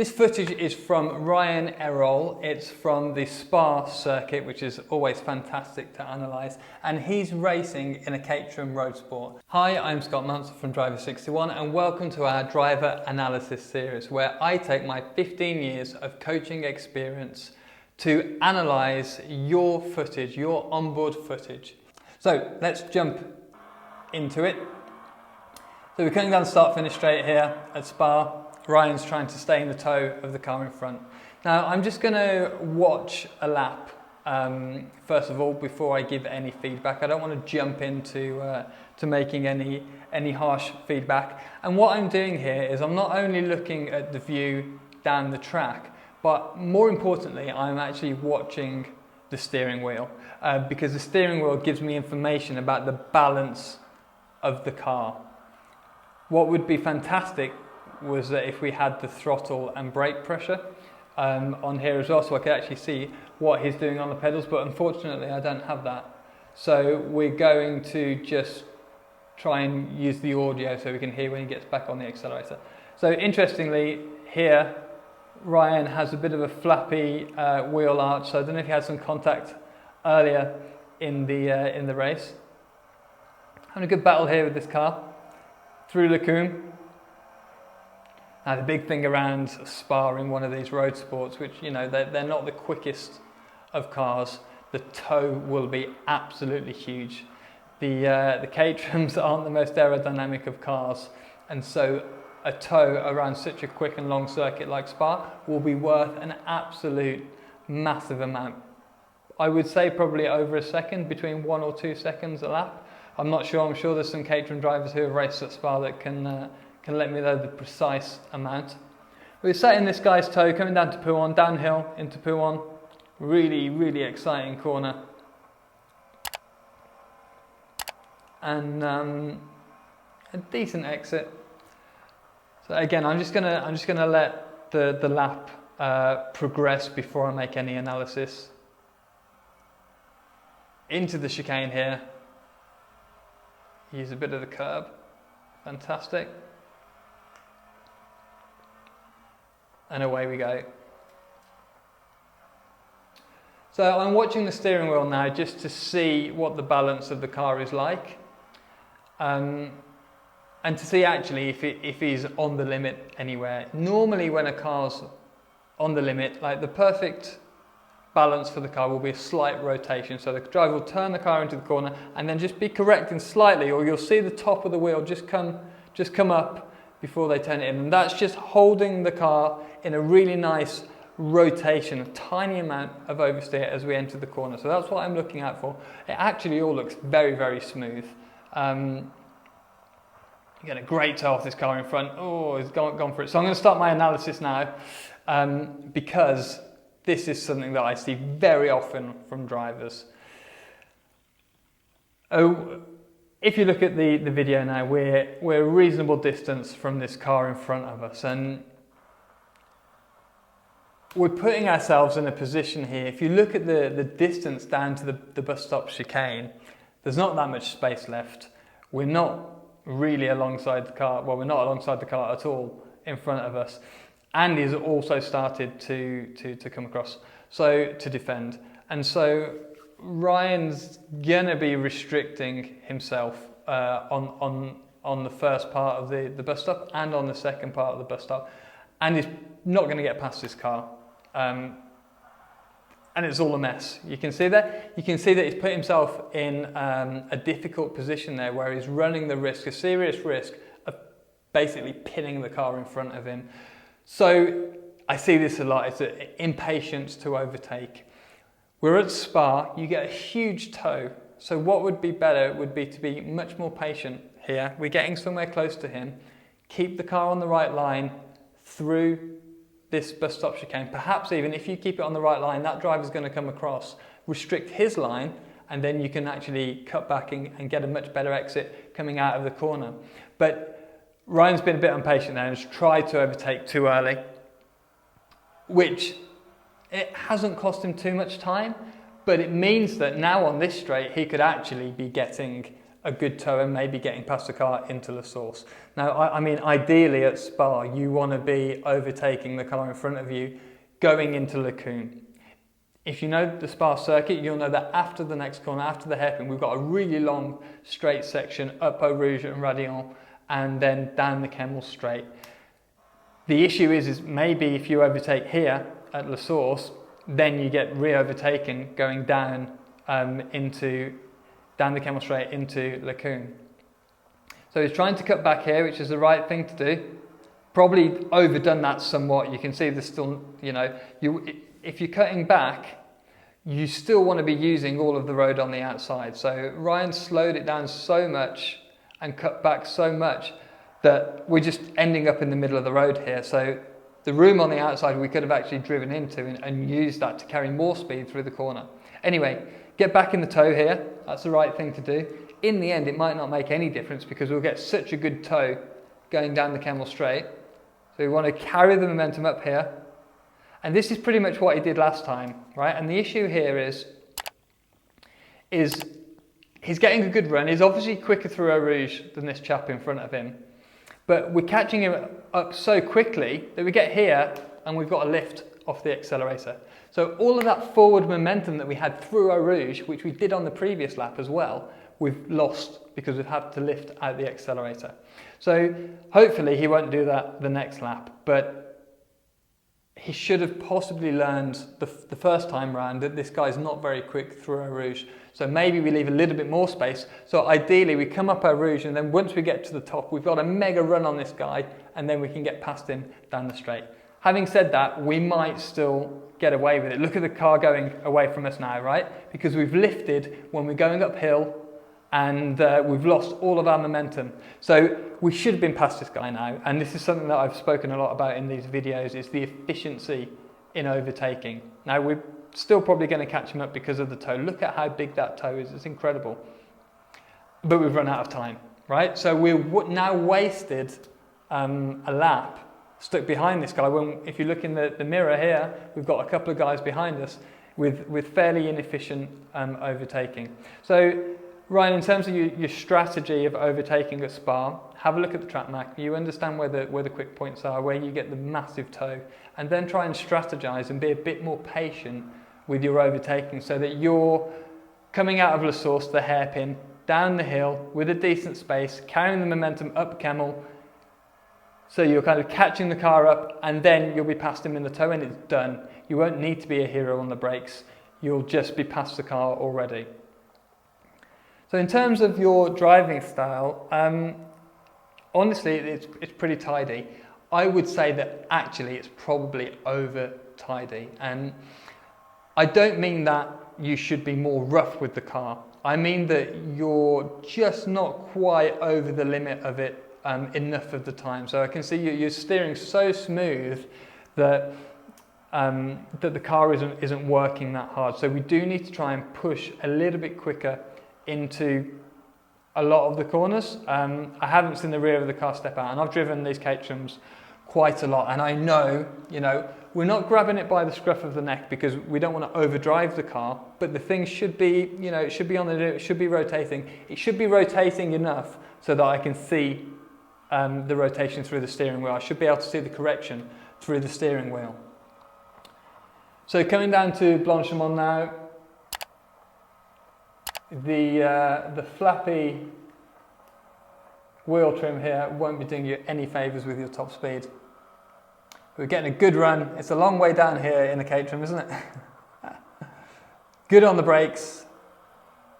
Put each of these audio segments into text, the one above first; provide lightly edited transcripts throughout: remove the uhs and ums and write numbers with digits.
This footage is from Ryan Erroll. It's from the Spa circuit, which is always fantastic to analyse, and he's racing in a Caterham Roadsport. Hi, I'm Scott Munson from Driver 61 and welcome to our driver analysis series where I take my 15 years of coaching experience to analyse your footage, your onboard footage. So let's jump into it. So we're coming down the start-finish straight here at Spa. Ryan's trying to stay in the tow of the car in front. Now I'm just going to watch a lap first of all before I give any feedback. I don't want to jump into to making any harsh feedback. And what I'm doing here is I'm not only looking at the view down the track, but more importantly I'm actually watching the steering wheel because the steering wheel gives me information about the balance of the car. What would be fantastic was that if we had the throttle and brake pressure on here as well, so I could actually see what he's doing on the pedals, but unfortunately I don't have that. So we're going to just try and use the audio so we can hear when he gets back on the accelerator. So interestingly here, Ryan has a bit of a flappy wheel arch, so I don't know if he had some contact earlier in the race. Having a good battle here with this car, through Lacombe. Now the big thing around Spa in one of these road sports, which you know they're not the quickest of cars, the tow will be absolutely huge. The Caterhams aren't the most aerodynamic of cars, and so a tow around such a quick and long circuit like Spa will be worth an absolute massive amount. I would say probably over a second, between 1 or 2 seconds a lap. I'm not sure. I'm sure there's some Caterham drivers who have raced at Spa that can let me know the precise amount. We're sat in this guy's tow, coming down to Pouhon, downhill into Pouhon. Really exciting corner. And a decent exit. So again, I'm just gonna let the lap progress before I make any analysis. Into the chicane here. Use a bit of the curb. Fantastic. And away we go. So I'm watching the steering wheel now just to see what the balance of the car is like. And to see actually if he's on the limit anywhere. Normally when a car's on the limit, like the perfect balance for the car will be a slight rotation. So the driver will turn the car into the corner and then just be correcting slightly, or you'll see the top of the wheel just come up before they turn it in. And that's just holding the car in a really nice rotation, a tiny amount of oversteer as we enter the corner. So that's what I'm looking out for. It actually all looks very smooth. You get a great tow off this car in front. Oh, he's gone for it. So I'm going to start my analysis now because this is something that I see very often from drivers. If you look at the video now, we're a reasonable distance from this car in front of us, and we're putting ourselves in a position here. If you look at the distance down to the bus stop chicane, there's not that much space left. We're not really alongside the car. Well, we're not alongside the car at all in front of us. Andy's also started to come across, so to defend, and so Ryan's gonna be restricting himself on the first part of the bus stop and on the second part of the bus stop, and he's not going to get past this car, and it's all a mess. You can see that. You can see that he's put himself in a difficult position there, where he's running the risk, a serious risk of basically pinning the car in front of him. So I see this a lot. It's an impatience to overtake. We're at Spa, you get a huge tow, so what would be better would be to be much more patient here. We're getting somewhere close to him, keep the car on the right line through this bus stop chicane. Perhaps even if you keep it on the right line, that driver's going to come across, restrict his line, and then you can actually cut back and get a much better exit coming out of the corner. But Ryan's been a bit impatient there and has tried to overtake too early, which it hasn't cost him too much time, but it means that now on this straight he could actually be getting a good tow and maybe getting past the car into La Source. Now, I mean, ideally at Spa, you want to be overtaking the car in front of you, going into Lacoon. If you know the Spa circuit, you'll know that after the next corner, after the hairpin, we've got a really long straight section up Eau Rouge and Radillon, and then down the Kemmel straight. The issue is maybe if you overtake here at La Source, then you get re-overtaken going down down the Kemmel straight into Lacoon. So he's trying to cut back here, which is the right thing to do. Probably overdone that somewhat. You can see there's still, if you're cutting back, you still want to be using all of the road on the outside. So Ryan slowed it down so much and cut back so much that we're just ending up in the middle of the road here. So the room on the outside we could have actually driven into and used that to carry more speed through the corner. Anyway, get back in the tow here. That's the right thing to do. In the end, it might not make any difference because we'll get such a good tow going down the Kemmel straight. So we want to carry the momentum up here. And this is pretty much what he did last time, right? And the issue here is he's getting a good run. He's obviously quicker through Eau Rouge than this chap in front of him. But we're catching him up so quickly that we get here and we've got a lift off the accelerator. So all of that forward momentum that we had through Eau Rouge, which we did on the previous lap as well, we've lost because we've had to lift out the accelerator. So hopefully he won't do that the next lap, but he should have possibly learned the first time round that this guy's not very quick through Eau Rouge. So maybe we leave a little bit more space. So ideally we come up Eau Rouge and then once we get to the top, we've got a mega run on this guy and then we can get past him down the straight. Having said that, we might still get away with it. Look at the car going away from us now, right? Because we've lifted when we're going uphill and we've lost all of our momentum. So we should have been past this guy now, and this is something that I've spoken a lot about in these videos, is the efficiency in overtaking. Now we're still probably going to catch him up because of the tow. Look at how big that tow is, it's incredible. But we've run out of time, right? So we've now wasted a lap stuck behind this guy. If you look in the mirror here, we've got a couple of guys behind us with fairly inefficient overtaking. So Ryan, in terms of your strategy of overtaking at Spa, have a look at the track map. You understand where the quick points are, where you get the massive tow, and then try and strategize and be a bit more patient with your overtaking so that you're coming out of La Source, the hairpin, down the hill with a decent space, carrying the momentum up Kemmel, so you're kind of catching the car up and then you'll be past him in the tow and it's done. You won't need to be a hero on the brakes. You'll just be past the car already. So in terms of your driving style, honestly, it's pretty tidy. I would say that actually it's probably over tidy. And I don't mean that you should be more rough with the car. I mean that you're just not quite over the limit of it enough of the time. So I can see you're steering so smooth that that the car isn't working that hard. So we do need to try and push a little bit quicker into a lot of the corners. I haven't seen the rear of the car step out, and I've driven these Caterhams quite a lot, and I know, we're not grabbing it by the scruff of the neck because we don't want to overdrive the car, but the thing should be, it should be on it should be rotating. It should be rotating enough so that I can see the rotation through the steering wheel. I should be able to see the correction through the steering wheel. So coming down to Blanchimont now, the flappy wheel trim here won't be doing you any favours with your top speed. We're getting a good run. It's a long way down here in the Caterham, isn't it? Good on the brakes.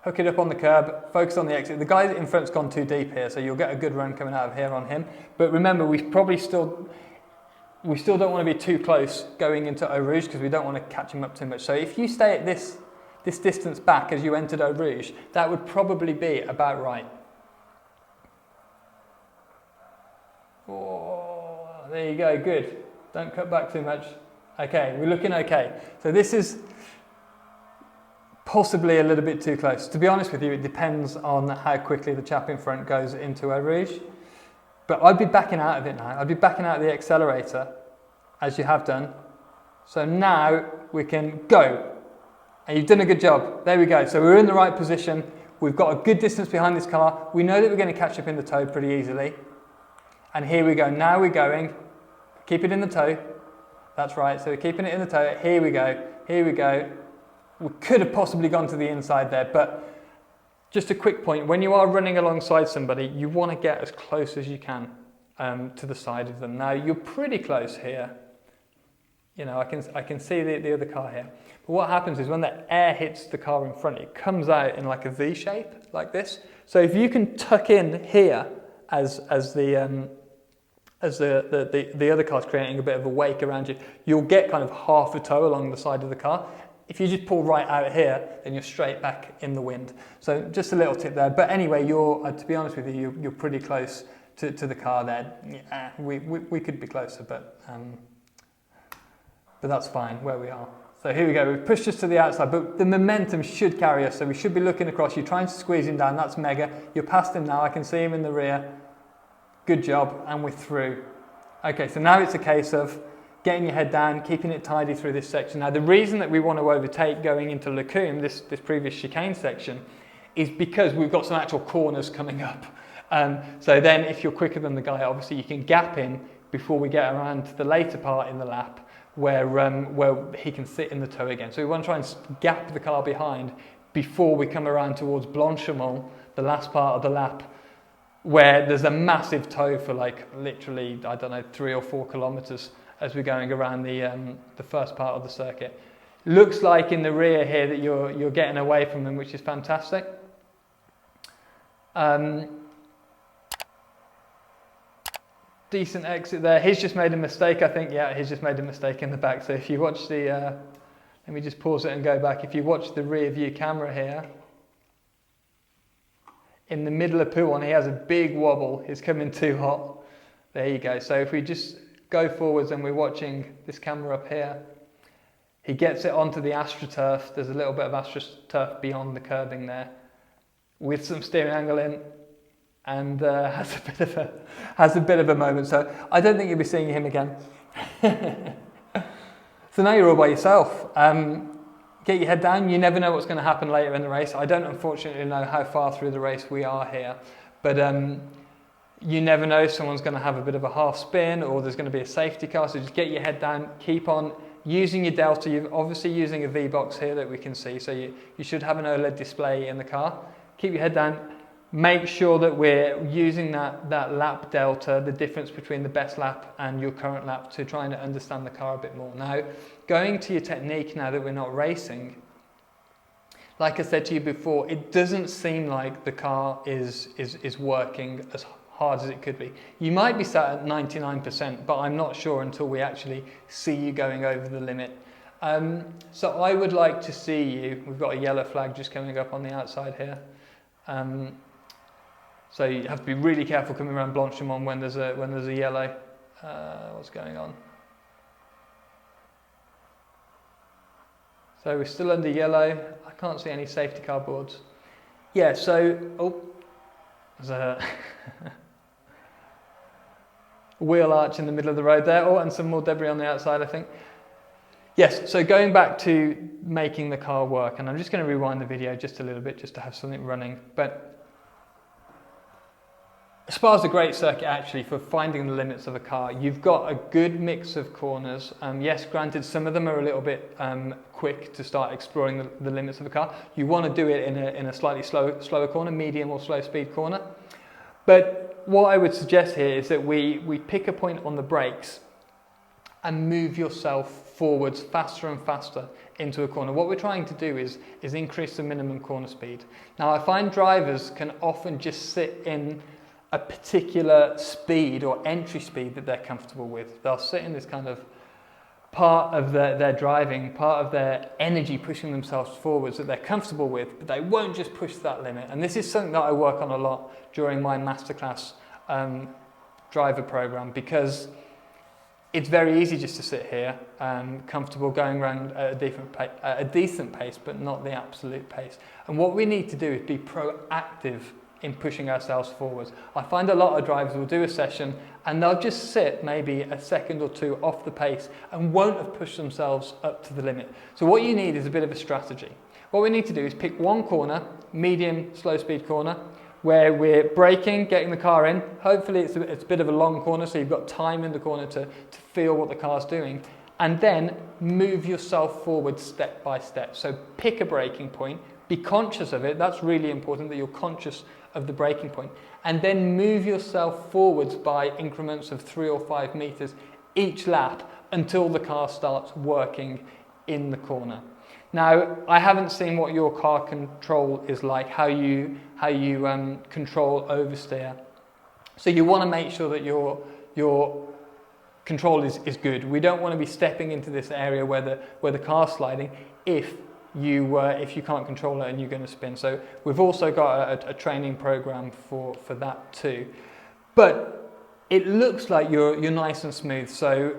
Hook it up on the curb, focus on the exit. The guy in front's gone too deep here, so you'll get a good run coming out of here on him. But remember, we still don't want to be too close going into Eau Rouge because we don't want to catch him up too much. So if you stay at this distance back as you entered Eau Rouge, that would probably be about right. Oh, there you go, good. Don't cut back too much. Okay, we're looking okay. So this is possibly a little bit too close. To be honest with you, it depends on how quickly the chap in front goes into Eau Rouge. But I'd be backing out of it now. I'd be backing out of the accelerator, as you have done. So now we can go. And you've done a good job. There we go. So we're in the right position. We've got a good distance behind this car. We know that we're going to catch up in the toe pretty easily. And here we go. Now we're going. Keep it in the toe. That's right. So we're keeping it in the toe. Here we go. Here we go. We could have possibly gone to the inside there, but just a quick point. When you are running alongside somebody, you want to get as close as you can to the side of them. Now you're pretty close here. You know, I can see the other car here. But what happens is when the air hits the car in front, it comes out in like a V shape, like this. So if you can tuck in here as the other car's creating a bit of a wake around you, you'll get kind of half a toe along the side of the car. If you just pull right out here, then you're straight back in the wind. So just a little tip there. But anyway, to be honest with you, you're pretty close to the car there. Yeah, we could be closer, but that's fine where we are. So here we go. We've pushed us to the outside, but the momentum should carry us. So we should be looking across. You're trying to squeeze him down. That's mega. You're past him now. I can see him in the rear. Good job, and we're through. Okay, so now it's a case of getting your head down, keeping it tidy through this section. Now, the reason that we want to overtake going into Lacombe, this previous chicane section, is because we've got some actual corners coming up. So then if you're quicker than the guy, obviously you can gap in before we get around to the later part in the lap where he can sit in the toe again. So we want to try and gap the car behind before we come around towards Blanchemont, the last part of the lap, where there's a massive toe for like literally, I don't know, 3 or 4 kilometers as we're going around the first part of the circuit. Looks like in the rear here that you're getting away from them, which is fantastic. Decent exit there. He's just made a mistake, I think. Yeah, he's just made a mistake in the back. So if you watch let me just pause it and go back. If you watch the rear view camera here, in the middle of Pouhon, he has a big wobble. He's coming too hot. There you go. So if we just go forwards and we're watching this camera up here, he gets it onto the AstroTurf. There's a little bit of AstroTurf beyond the curbing there, with some steering angle in, and has a bit of a moment. So I don't think you'll be seeing him again. So now you're all by yourself. Get your head down. You never know what's going to happen later in the race. I don't unfortunately know how far through the race we are here, but you never know, someone's going to have a bit of a half spin or there's going to be a safety car, so just get your head down, keep on using your delta. You're obviously using a V-box here that we can see, so you should have an OLED display in the car. Keep your head down, make sure that we're using that lap delta, the difference between the best lap and your current lap, to try and understand the car a bit more. Now, going to your technique now that we're not racing, like I said to you before, it doesn't seem like the car is working as hard as it could be. You might be sat at 99%, but I'm not sure until we actually see you going over the limit. So I would like to see you. We've got a yellow flag just coming up on the outside here. So you have to be really careful coming around Blanchemont when there's a yellow. What's going on? So we're still under yellow. I can't see any safety car boards. Yeah, so there's a wheel arch in the middle of the road there. And some more debris on the outside, I think. Yes, so going back to making the car work, and I'm just going to rewind the video just a little bit just to have something running. But Spa's a great circuit actually for finding the limits of a car. You've got a good mix of corners. Yes, granted, some of them are a little bit quick to start exploring the limits of a car. You want to do it in a slightly slower corner, medium or slow speed corner. But what I would suggest here is that we pick a point on the brakes and move yourself forwards faster and faster into a corner. What we're trying to do is increase the minimum corner speed. Now, I find drivers can often just sit in a particular speed or entry speed that they're comfortable with. They'll sit in this kind of part of their driving, part of their energy pushing themselves forwards that they're comfortable with, but they won't just push that limit. And this is something that I work on a lot during my masterclass driver program, because it's very easy just to sit here, comfortable, going around at a decent pace, but not the absolute pace. And what we need to do is be proactive in pushing ourselves forwards. I find a lot of drivers will do a session and they'll just sit maybe a second or two off the pace and won't have pushed themselves up to the limit. So what you need is a bit of a strategy. What we need to do is pick one corner, medium, slow speed corner, where we're braking, getting the car in. Hopefully it's a bit of a long corner, so you've got time in the corner to feel what the car's doing. And then move yourself forward step by step. So pick a braking point, be conscious of it. That's really important, that you're conscious of the braking point. And then move yourself forwards by increments of 3 or 5 meters each lap until the car starts working in the corner. Now, I haven't seen what your car control is like, how you control oversteer. So you want to make sure that your control is good. We don't want to be stepping into this area where the car's sliding if you can't control it and you're going to spin. So we've also got a training program for that too. But it looks like you're nice and smooth. So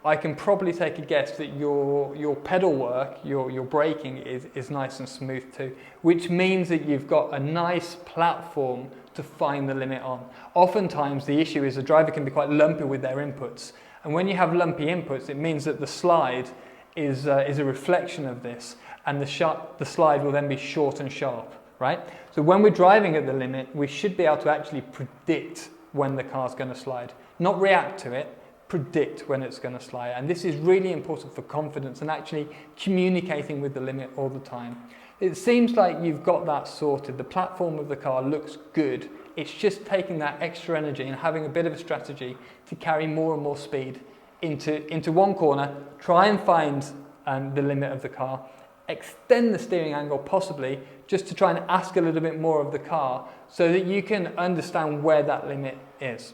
I can probably take a guess that your pedal work, your braking is nice and smooth too, which means that you've got a nice platform to find the limit on. Oftentimes the issue is the driver can be quite lumpy with their inputs, and when you have lumpy inputs, it means that the slide is a reflection of this, and the slide will then be short and sharp, right? So when we're driving at the limit, we should be able to actually predict when the car's going to slide, not react to it, predict when it's going to slide. And this is really important for confidence and actually communicating with the limit all the time. It seems like you've got that sorted. The platform of the car looks good. It's just taking that extra energy and having a bit of a strategy to carry more and more speed into one corner, try and find the limit of the car, extend the steering angle possibly, just to try and ask a little bit more of the car so that you can understand where that limit is.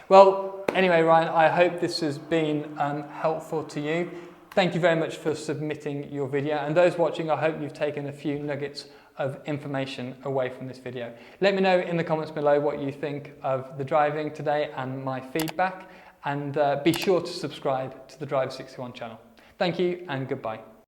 Well, anyway, Ryan, I hope this has been helpful to you. Thank you very much for submitting your video. And those watching, I hope you've taken a few nuggets of information away from this video. Let me know in the comments below what you think of the driving today and my feedback. And be sure to subscribe to the Driver 61 channel. Thank you and goodbye.